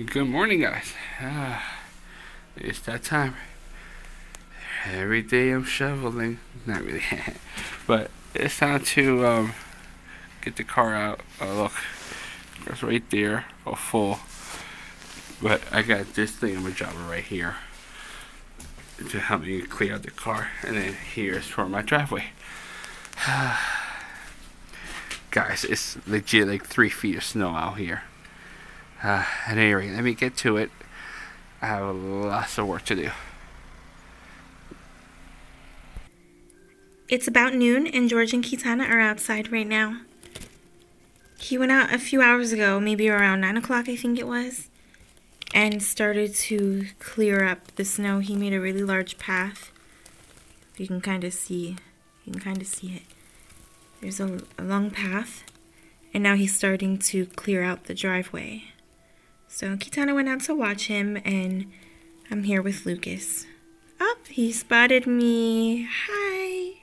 Good morning, guys. It's that time. Every day I'm shoveling. Not really. But it's time to get the car out. Oh, look. It's right there. All full. But I got this thing I'm a jobber right here to help me clear out the car. And then here's for my driveway. Guys, it's legit like 3 feet of snow out here. At any rate, let me get to it. I have lots of work to do. It's about noon and George and Kitana are outside right now. He went out a few hours ago, maybe around 9 o'clock I think it was, and started to clear up the snow. He made a really large path. You can kind of see it. There's a long path, and now he's starting to clear out the driveway. So Kitana went out to watch him, and I'm here with Lucas. Oh, he spotted me. Hi.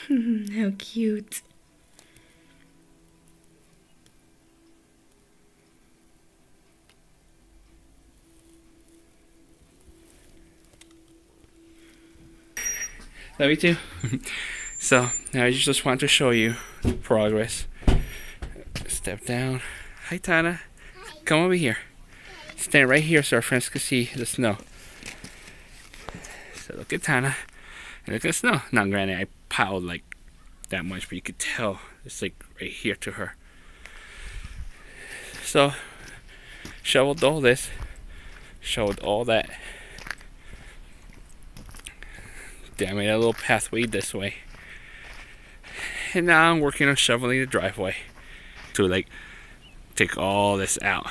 How cute. Love you too. So now I just want to show you the progress. Step down. Hi, Tana. Come over here. Stand right here so our friends can see the snow. So look at Tana. And look at the snow. Now granted, I piled like that much, but you could tell it's like right here to her. So shoveled all this. Shoveled all that. Then I made a little pathway this way. And now I'm working on shoveling the driveway to like take all this out.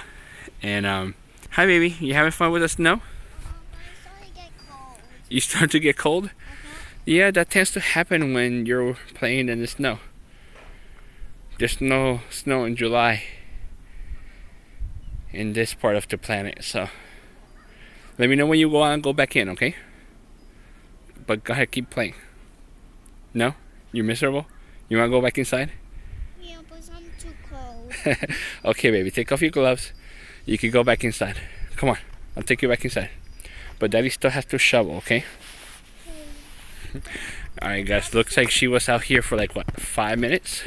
And hi baby, you having fun with the snow? I started to get cold. You start to get cold? Yeah, that tends to happen when you're playing in the snow. There's no snow in July in this part of the planet, so let me know when you go out and go back in, okay? But go ahead, keep playing. No? You're miserable? You want to go back inside? Yeah, but I'm too cold. Okay, baby, take off your gloves. You can go back inside. Come on, I'll take you back inside. But Daddy still has to shovel, okay? Alright, guys, looks like she was out here for like, what, 5 minutes?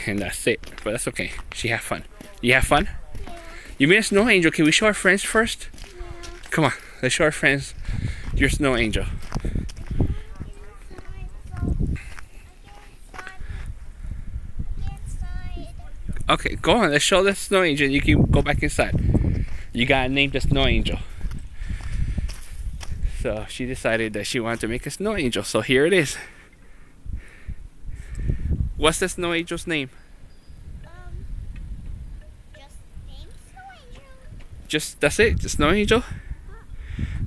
And that's it. But that's okay. She had fun. You have fun? Yeah. You made a snow angel. Can we show our friends first? Yeah. Come on, let's show our friends your snow angel. Okay, go on. Let's show the snow angel. You can go back inside. You gotta name the snow angel. So she decided that she wanted to make a snow angel. So here it is. What's the snow angel's name? Just name Snow Angel. Just that's it. The snow angel.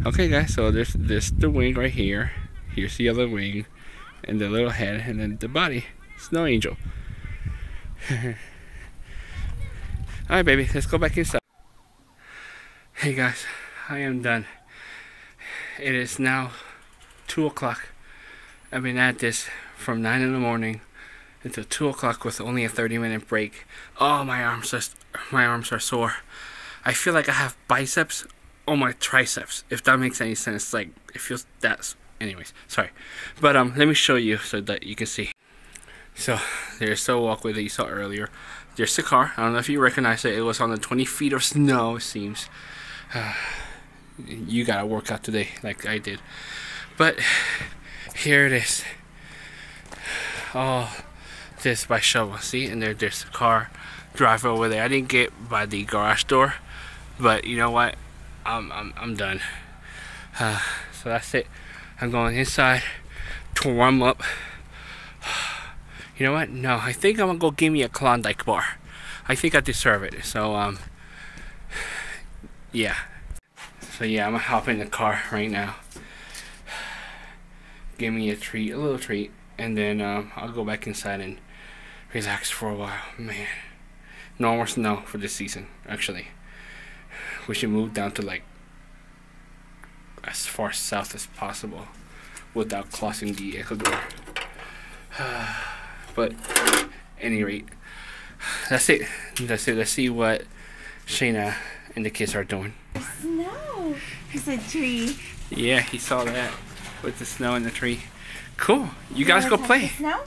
Okay, guys. So there's the wing right here. Here's the other wing, and the little head, and then the body. Snow angel. Alright, baby, let's go back inside. Hey guys, I am done. It is now 2 o'clock. I've been at this from 9 in the morning until 2 o'clock with only a 30-minute break. Oh, my arms are sore. I feel like I have biceps on my triceps, if that makes any sense. Like, it feels that. Anyways, sorry. But let me show you so that you can see. So there's the walkway that you saw earlier. There's the car. I don't know if you recognize it. It was on the 20 feet of snow, it seems. You gotta work out today like I did. But here it is. Oh, this by shovel. See? And there's the car. Drive over there. I didn't get by the garage door. But you know what? I'm done. So that's it. I'm going inside to warm up. You know what? No, I think I'm gonna go give me a Klondike bar. I think I deserve it. So yeah. So yeah, I'm gonna hop in the car right now. Give me a treat, a little treat, and then I'll go back inside and relax for a while. Man, no more snow for this season. Actually, we should move down to like as far south as possible without crossing the Ecuador. But at any rate, that's it. Let's see what Shayna and the kids are doing. Snow. It's a tree. Yeah, he saw that with the snow in the tree. Cool. You guys go play. Snow?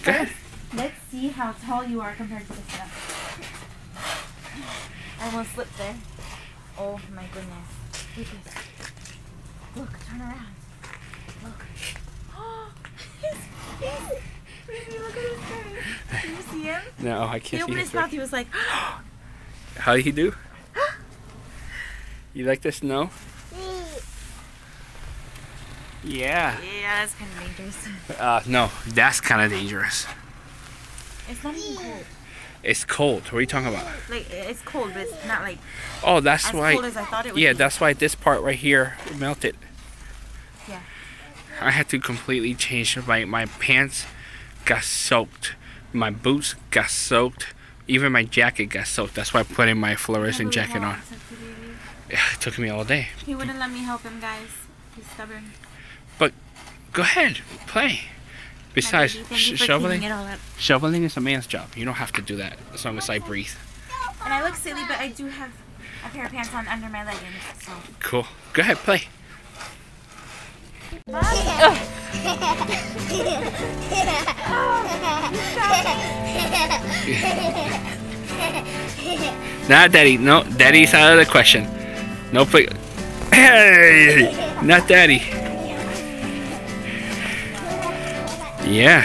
Go ahead. Let's see how tall you are compared to the snow. I almost slipped there. Oh my goodness. Look at this. Look, turn around. Look. Oh, his face. Baby, look at his face. Can you see him? No, I can't see He opened his mouth. He was like, how did he do? You like the snow? Yeah. yeah, that's kind of dangerous. No, that's kind of dangerous. It's not even cold. It's cold. What are you talking about? Like, it's cold, but it's not like Oh, that's as why. cold as I thought it would Yeah, be. that's why this part right here melted. Yeah. I had to completely change my pants. Got soaked. My boots got soaked. Even my jacket got soaked. That's why I put in my fluorescent jacket on. Yeah, it took me all day. He wouldn't let me help him, guys. He's stubborn. But go ahead, play. Besides, shoveling is a man's job. You don't have to do that as long as I breathe. And I look silly, but I do have a pair of pants on under my leggings. So. Cool. Go ahead, play. Nah, Daddy. No, Daddy's out of the question. No play. Hey, not Daddy. Yeah.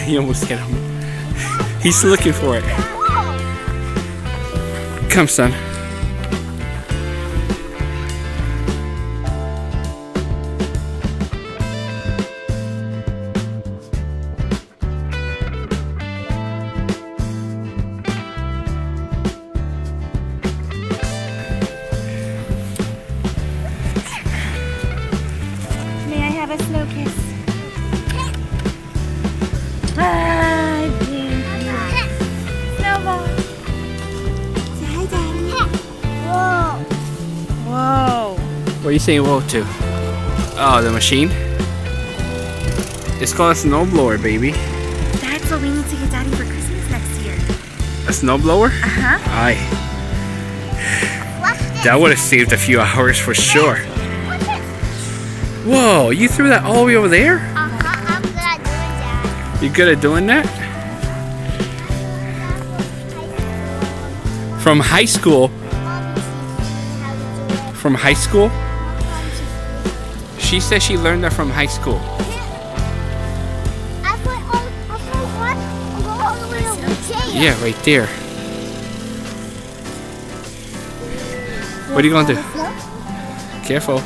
He almost hit him. He's looking for it. Come, son. May I have a snow kiss? Snowball. Say hi, Daddy. Whoa. Whoa. What are you saying whoa to? Oh, the machine? It's called a snowblower, baby. That's what we need to get Daddy for Christmas next year. A snowblower? Uh-huh. Aye. That would have saved a few hours for sure. Whoa, you threw that all the way over there? I'm good at doing that. You good at doing that? From high school? From high school? She said she learned that from high school. I put all the way over there. Yeah, right there. What are you gonna do? Careful.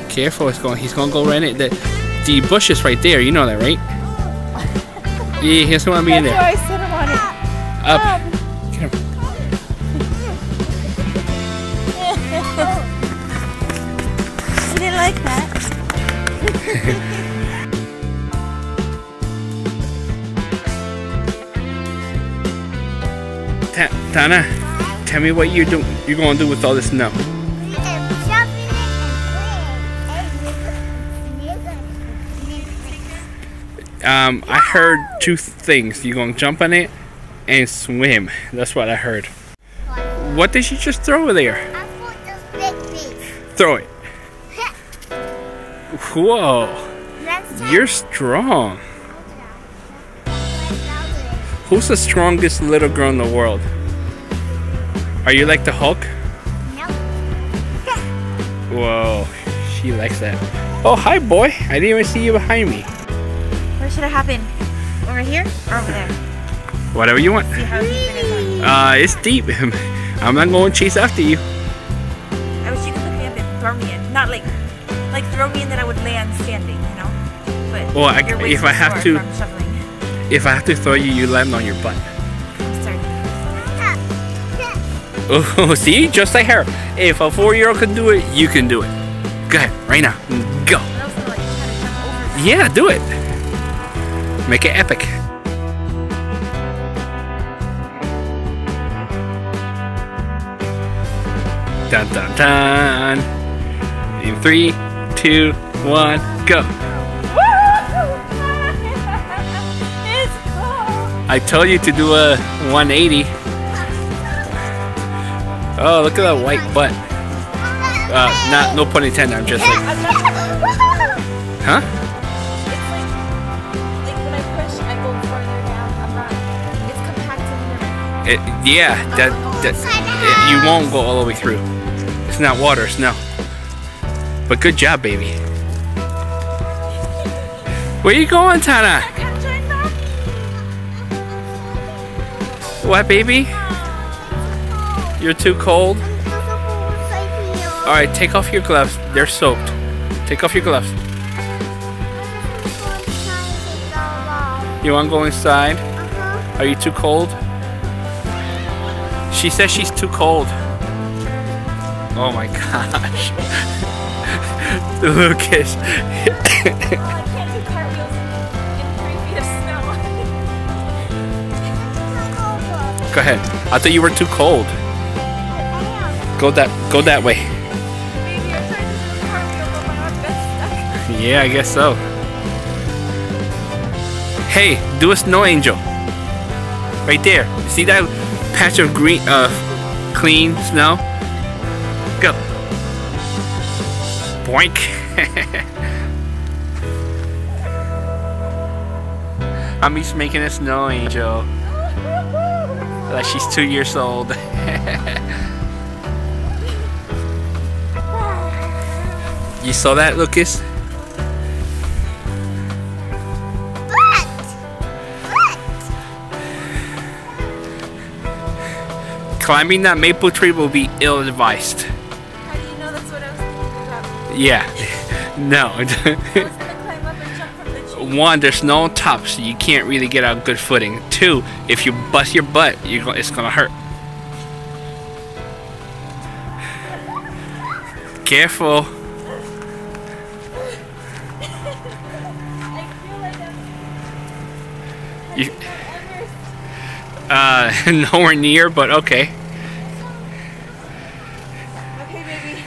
Careful, he's gonna go right in. The bush is right there, you know that, right? Yeah, he's gonna be in there. I sit him on it. Up. Get him. He didn't like that. Tana, tell me what you're gonna do with all this snow. I heard two things. You're gonna jump on it and swim. That's what I heard. What did you just throw over there? I put this big piece. Throw it. Whoa, you're strong. Who's the strongest little girl in the world? Are you like the Hulk? Whoa, she likes that. Oh, hi, boy. I didn't even see you behind me. Where should it happen? Over here or over there? Whatever you want. See how deep it is. It's deep. I'm not going to chase after you. I wish you could pick me up and throw me in. Not like throw me in that I would land standing, you know? But Well, you're way if too I have short to, from shoveling. if I have to throw you, you land on your butt. Sorry. Oh, see? Just like her. If a 4-year-old can do it, you can do it. Go ahead, right now. Go. Yeah, do it. Make it epic. Dun dun dun. In 3, 2, 1, go. I told you to do a 180. Oh, look at that white butt. No pun intended. I'm just like, huh? Like when I push, I go further down. It's compacted. Yeah, you won't go all the way through. It's not water, it's snow. But good job, baby. Where you going, Tana? What, baby? You're too cold? Alright, take off your gloves. They're soaked. Take off your gloves. You want to go inside? Are you too cold? She says she's too cold. Oh my gosh. Lucas. I can't do cartwheels in 3 feet of snow. Go ahead. I thought you were too cold. Go that way. Maybe you're trying to do a cartwheel, but my arm gets stuck. Yeah, I guess so. Hey, do a snow angel. Right there. See that patch of green, clean snow? Go. Boink. Ammy's making a snow angel. Like she's 2 years old. You saw that, Lucas? Climbing that maple tree will be ill-advised. How do you know that's what I was thinking about? Yeah. No. I was gonna climb up and jump from the tree. 1, there's no top, so you can't really get on good footing. 2, if you bust your butt, it's gonna hurt. Careful. I feel like I'm Nowhere near, but okay. okay, baby.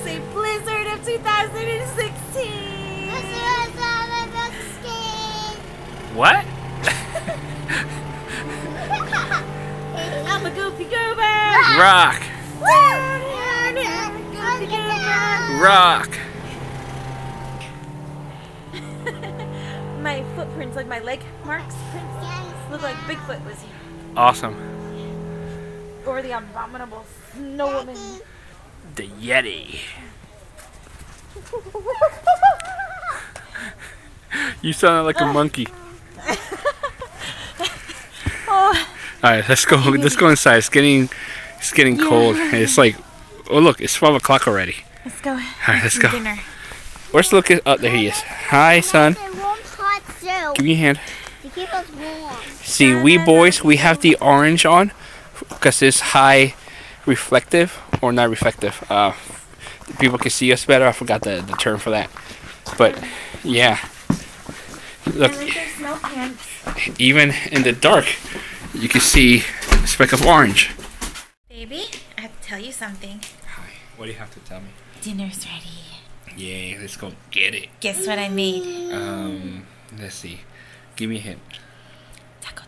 Say Blizzard of 2016. What? I'm a goofy goober. Rock. Rock. My footprints, like my leg marks, look like Bigfoot was here. Awesome. Or the abominable snow woman. The Yeti. You sound like a monkey. Oh. Alright, let's go inside. It's getting cold. And it's like, oh look, it's 12 o'clock already. Let's go. Alright, let's go. Dinner. Where's Lucas? Oh, there he is. Hi, son. Give me a hand. See, we boys, we have the orange on because it's high reflective, or not reflective. People can see us better. I forgot the term for that. But yeah, look, even in the dark, you can see a speck of orange. Baby, I have to tell you something. Hi. What do you have to tell me? Dinner's ready. Yay, let's go get it. Guess what I made? Let's see. Give me a hint. Tacos,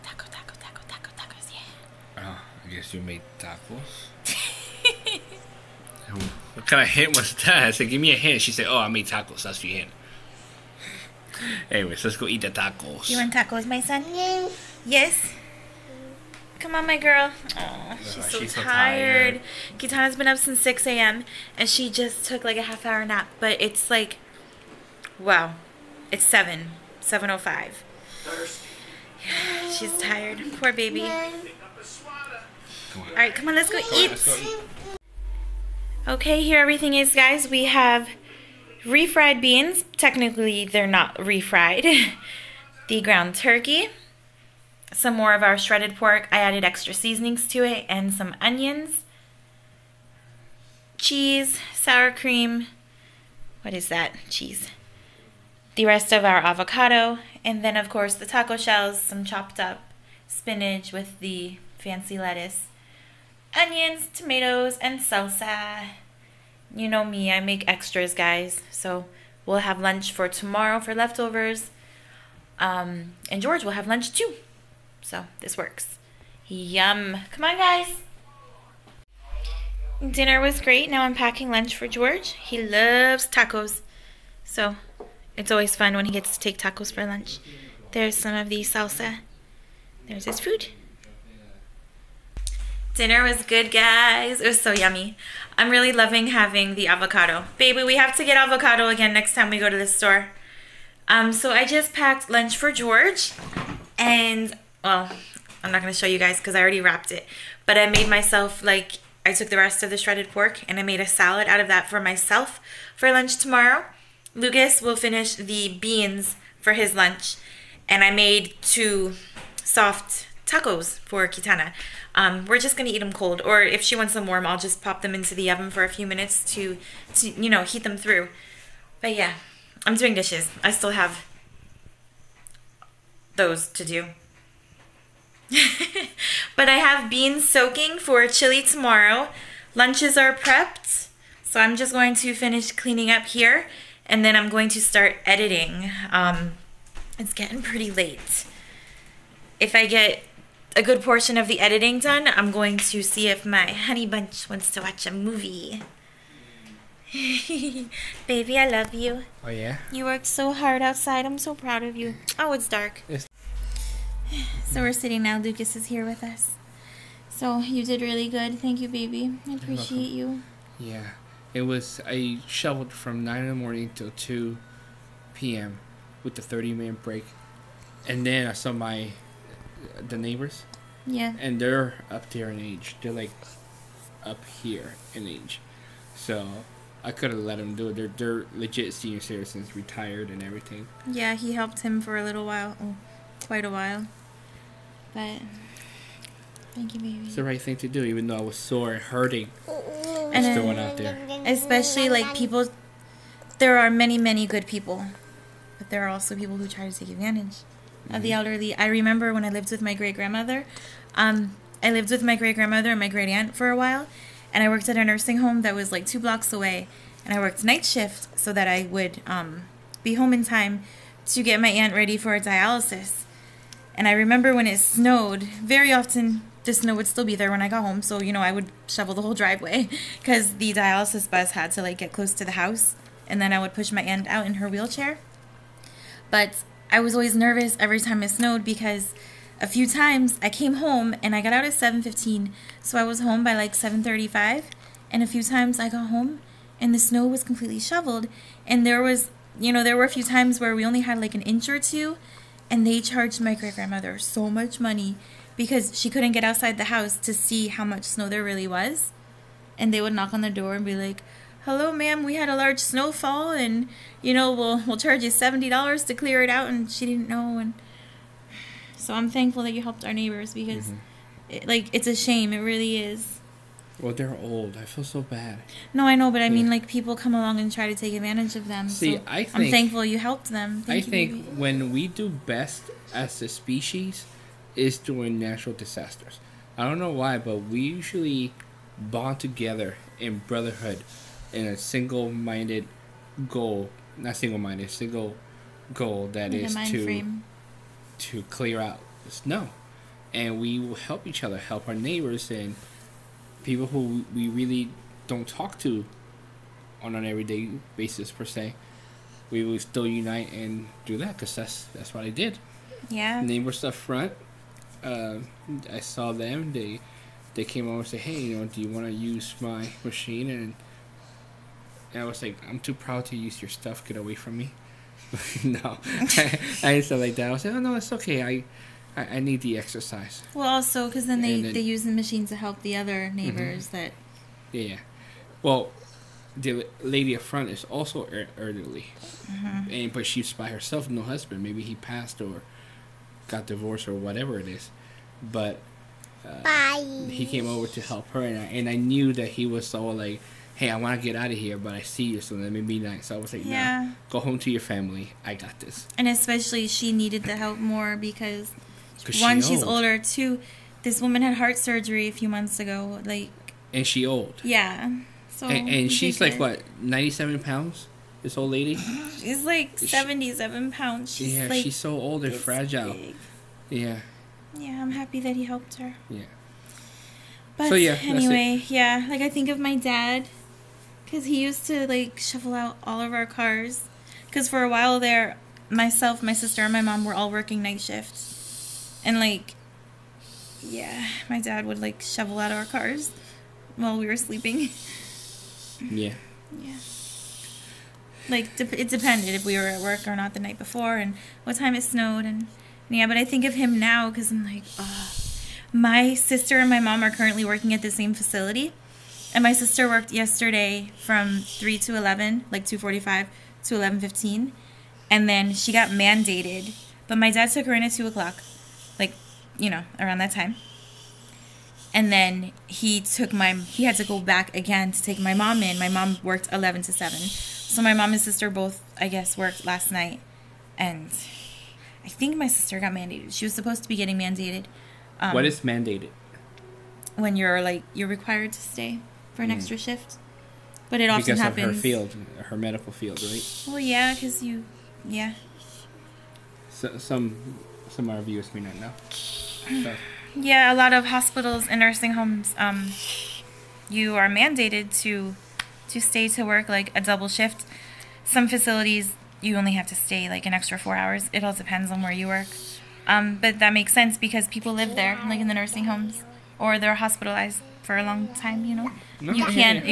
yeah. Oh, I guess you made tacos. What kind of hint was that? I said, give me a hint. She said, oh, I made tacos. That's your hint. Anyways, let's go eat the tacos. You want tacos, my son? Yes. Come on, my girl. Oh, she's so tired. Kitana's been up since 6 a.m. and she just took like a half-hour nap. But it's like, wow, it's 7:05. Yeah, she's tired. Poor baby. All right, come on, let's go eat. Okay, here everything is, guys. We have refried beans. Technically, they're not refried. The ground turkey. some more of our shredded pork. I added extra seasonings to it and some onions, cheese, sour cream. What is that? Cheese. The rest of our avocado, and then of course the taco shells, some chopped up spinach with the fancy lettuce, onions, tomatoes, and salsa. You know me, I make extras, guys. So we'll have lunch for tomorrow for leftovers. And George will have lunch too. So this works. Yum. Come on, guys. Dinner was great. Now I'm packing lunch for George. He loves tacos. So it's always fun when he gets to take tacos for lunch. There's some of the salsa. There's his food. Dinner was good, guys. It was so yummy. I'm really loving having the avocado. Baby, we have to get avocado again next time we go to the store. So I just packed lunch for George. And, well, I'm not going to show you guys because I already wrapped it. But I made myself, like, I took the rest of the shredded pork and I made a salad out of that for myself for lunch tomorrow. Lucas will finish the beans for his lunch. And I made 2 soft tacos for Kitana. We're just going to eat them cold. Or if she wants them warm, I'll just pop them into the oven for a few minutes to you know, heat them through. But yeah, I'm doing dishes. I still have those to do. But I have beans soaking for chili tomorrow. Lunches are prepped. So I'm just going to finish cleaning up here. And then I'm going to start editing. It's getting pretty late. If I get a good portion of the editing done, I'm going to see if my honey bunch wants to watch a movie. Baby, I love you. Oh, yeah? You worked so hard outside. I'm so proud of you. Oh, it's dark. So we're sitting now. Lucas is here with us. So you did really good. Thank you, baby. I appreciate you. Yeah. It was, I shoveled from 9 in the morning till 2 p.m. with the 30-minute break. And then I saw the neighbors. Yeah. And they're up there in age. They're like up here in age. So I could have let them do it. They're legit senior citizens, retired and everything. Yeah, he helped him for a little while. Oh, quite a while. But thank you, baby. It's the right thing to do, even though I was sore and hurting. And Still went out there. Especially like people, there are many, many good people. But there are also people who try to take advantage of the elderly. I remember when I lived with my great-grandmother. I lived with my great-grandmother and my great-aunt for a while. And I worked at a nursing home that was like 2 blocks away. And I worked night shift so that I would be home in time to get my aunt ready for dialysis. And I remember when it snowed, very often the snow would still be there when I got home. So, you know, I would shovel the whole driveway because the dialysis bus had to like get close to the house. And then I would push my aunt out in her wheelchair. But I was always nervous every time it snowed because a few times I came home and I got out at 7:15. So I was home by like 7:35. And a few times I got home and the snow was completely shoveled. And there was, you know, there were a few times where we only had like an inch or two. And they charged my great-grandmother so much money because she couldn't get outside the house to see how much snow there really was. And they would knock on the door and be like, "Hello, ma'am, we had a large snowfall and, you know, we'll charge you $70 to clear it out." And she didn't know. And so I'm thankful that you helped our neighbors because, it's a shame. It really is. Well, they're old. I feel so bad. No, I know, but I mean, like, people come along and try to take advantage of them. See, so I'm thankful you helped them. I think when we do best as a species is during natural disasters. I don't know why, but we usually bond together in brotherhood in a single-minded goal. Not single-minded, single goal that like is to clear out the snow. And we will help each other, help our neighbors and people who we really don't talk to on an everyday basis per se. We will still unite and do that because that's what I did. Yeah. Neighbors up front, I saw them. They came over and said, "Hey, you know, do you want to use my machine?" And I was like, "I'm too proud to use your stuff. Get away from me." No, I didn't say like that. I was like, "Oh no, it's okay. I need the exercise." Well, also because then they use the machine to help the other neighbors that. Yeah, well, the lady up front is also elderly, but she's by herself, no husband. Maybe he passed or got divorced or whatever it is. But he came over to help her, and I knew that he was so like, hey, I want to get out of here, but I see you, so let me be nice. So I was like, nah, go home to your family. I got this. And especially she needed the help more because one, she's older. Two, this woman had heart surgery a few months ago. Like, and she old. Yeah. So and she's like what, 97 pounds? This old lady. She's like 77 pounds. She's like, she's so old and fragile. Big. Yeah. Yeah, I'm happy that he helped her. Yeah. But so yeah, anyway, yeah, like I think of my dad, because he used to like shovel out all of our cars. Because for a while there, myself, my sister, and my mom were all working night shifts. And like, yeah, my dad would like shovel out our cars while we were sleeping. Yeah. Yeah. Like, it depended if we were at work or not the night before and what time it snowed. And yeah, but I think of him now because I'm like, oh. My sister and my mom are currently working at the same facility. And my sister worked yesterday from 3 to 11, like 2:45 to 11:15. And then she got mandated. But my dad took her in at 2 o'clock, like, you know, around that time. And then he had to go back again to take my mom in. My mom worked 11 to 7. So my mom and sister both, I guess, worked last night. And I think my sister got mandated. She was supposed to be getting mandated. What is mandated? When you're required to stay for an extra shift. But it often happens. Because of her field, her medical field, right? Well, yeah, because yeah. So, some of our viewers may not know. So. Yeah, a lot of hospitals and nursing homes, you are mandated to stay to work like a double shift. Some facilities, you only have to stay like an extra 4 hours. It all depends on where you work. But that makes sense because people live there, like in the nursing homes, or they're hospitalized for a long time, you know. No, you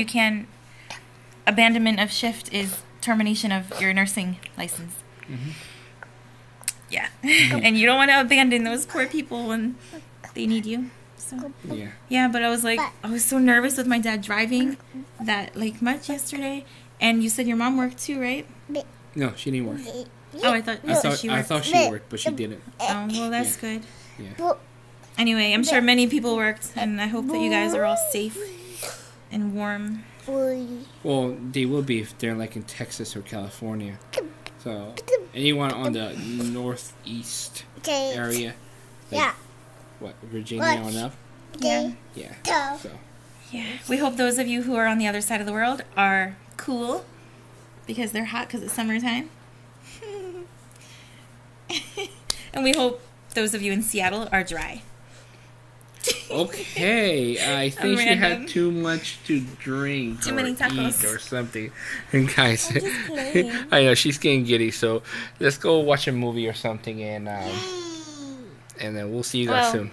can't, abandonment of shift is termination of your nursing license. Mm-hmm. Yeah. And you don't want to abandon those poor people when they need you. So yeah, but I was so nervous with my dad driving that like much yesterday. And you said your mom worked too, right? No, she didn't work. Oh, I thought she worked. I thought she worked, but she didn't. Oh, well, that's good. Yeah. Anyway, I'm sure many people worked, and I hope that you guys are all safe and warm. Well, they will be if they're like in Texas or California. So anyone on the northeast area, like, what, Virginia on up? Yeah. Yeah. So. Yeah. We hope those of you who are on the other side of the world are cool because they're hot because it's summertime. And we hope those of you in Seattle are dry. Okay, I think she had too much to drink too many tacos. Eat or something. And guys, I know she's getting giddy, so let's go watch a movie or something, and then we'll see you guys soon.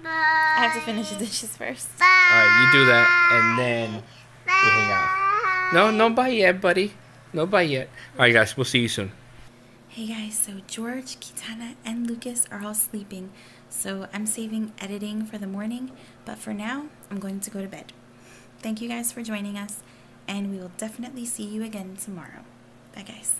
I have to finish the dishes first. All right, you do that, and then we hang out. No, bye yet, buddy. No, bye yet. All right, guys, we'll see you soon. Hey guys, so George, Kitana, and Lucas are all sleeping, so I'm saving editing for the morning, but for now, I'm going to go to bed. Thank you guys for joining us, and we will definitely see you again tomorrow. Bye guys.